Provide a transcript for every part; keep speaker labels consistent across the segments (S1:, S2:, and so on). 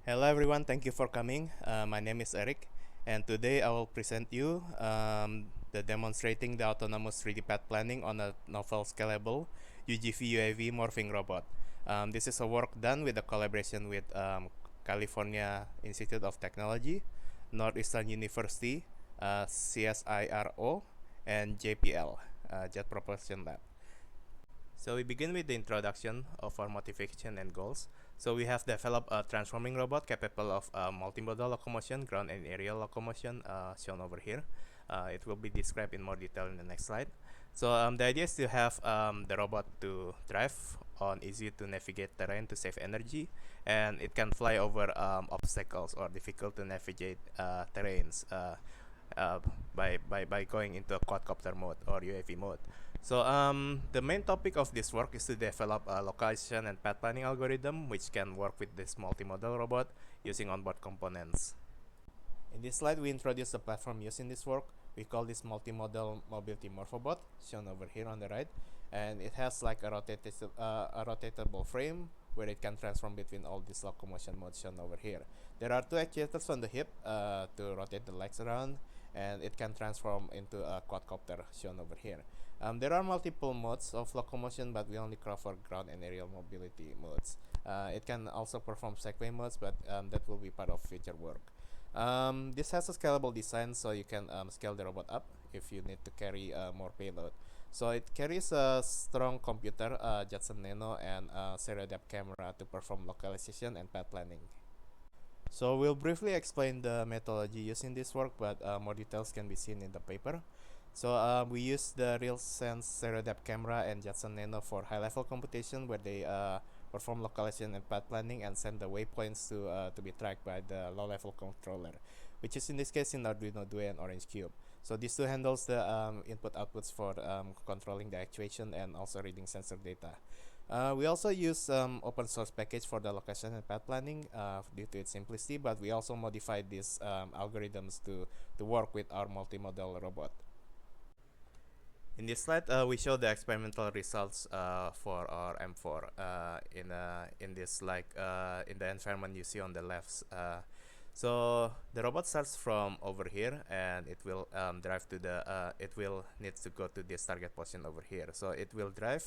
S1: Hello everyone, thank you for coming. My name is Eric, and today I will present you the demonstrating the autonomous 3D path planning on a novel scalable UGV-UAV morphing robot. This is a work done with a collaboration with California Institute of Technology, Northeastern University, CSIRO, and JPL, Jet Propulsion Lab. So we begin with the introduction of our motivation and goals. So we have developed a transforming robot capable of multimodal locomotion, ground and aerial locomotion, shown over here. It will be described in more detail in the next slide. So the idea is to have the robot to drive on easy to navigate terrain to save energy, and it can fly over obstacles or difficult to navigate terrains by going into a quadcopter mode or UAV mode. So the main topic of this work is to develop a localization and path planning algorithm which can work with this multimodal robot using onboard components. In this slide, we introduce the platform used in this work. We call this multimodal mobility morphobot, shown over here on the right, and it has like a rotatable frame where it can transform between all these locomotion modes shown over here. There are two actuators on the hip to rotate the legs around, and it can transform into a quadcopter shown over here. There are multiple modes of locomotion, but we only cover ground and aerial mobility modes. It can also perform segway modes, but that will be part of future work. This has a scalable design, so you can scale the robot up if you need to carry more payload. So it carries a strong computer, Jetson Nano, and a stereo depth camera to perform localization and path planning. So we'll briefly explain the methodology used in this work, but more details can be seen in the paper. So we use the RealSense stereo depth camera and Jetson Nano for high-level computation, where they perform localization and path planning and send the waypoints to be tracked by the low-level controller, which is in this case in Arduino Duo and Orange Cube. So these two handles the input-outputs for controlling the actuation and also reading sensor data. We also use open source package for the location and path planning due to its simplicity, but we also modified these algorithms to work with our multimodal robot. In this slide, we show the experimental results for our M4 in this in the environment you see on the left. So the robot starts from over here, and it will drive to the it will needs to go to this target position over here. So it will drive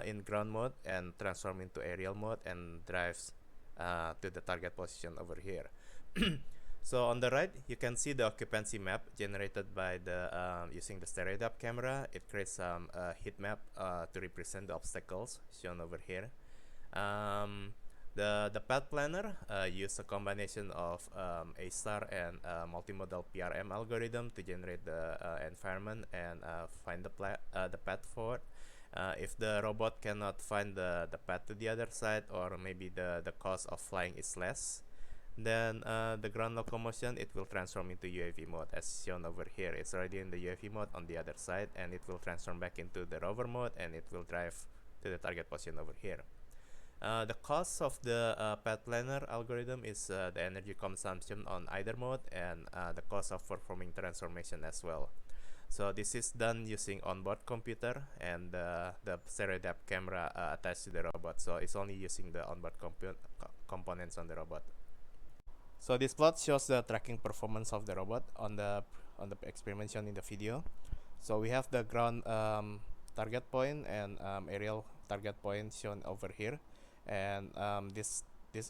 S1: in ground mode and transform into aerial mode and drives to the target position over here. So on the right, you can see the occupancy map generated by the using the stereo depth camera. It creates some heat map to represent the obstacles shown over here. The path planner use a combination of A-star and multimodal PRM algorithm to generate the environment and find the path forward. If the robot cannot find the path to the other side, or maybe the cost of flying is less, then the ground locomotion, it will transform into UAV mode as shown over here. It's already in the UAV mode on the other side, and it will transform back into the rover mode, and it will drive to the target position over here. The cost of the path planner algorithm is the energy consumption on either mode, and the cost of performing transformation as well. So this is done using onboard computer and the stereo depth camera attached to the robot. So it's only using the onboard components on the robot. So this plot shows the tracking performance of the robot on the experiment shown in the video. So we have the ground target point and aerial target point shown over here, and this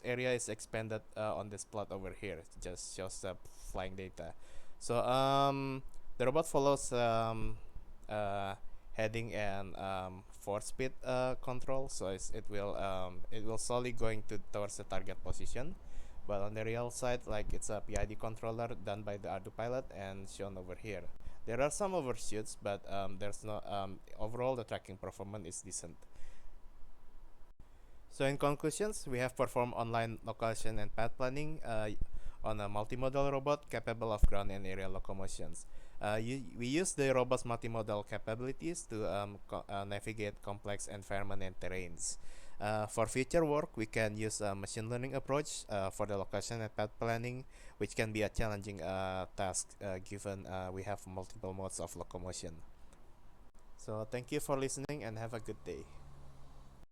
S1: area is expanded on this plot over here. It just shows the flying data. So the robot follows heading and forward speed control. So it will slowly going towards the target position. But on the real side, like it's a PID controller done by the Arduino pilot and shown over here. There are some overshoots, but there's no overall the tracking performance is decent. So in conclusions, we have performed online localization and path planning on a multimodal robot capable of ground and aerial locomotions. We use the robot's multimodal capabilities to navigate complex environment and terrains. For future work, we can use a machine learning approach for the location and path planning, which can be a challenging task given we have multiple modes of locomotion. So thank you for listening and have a good day.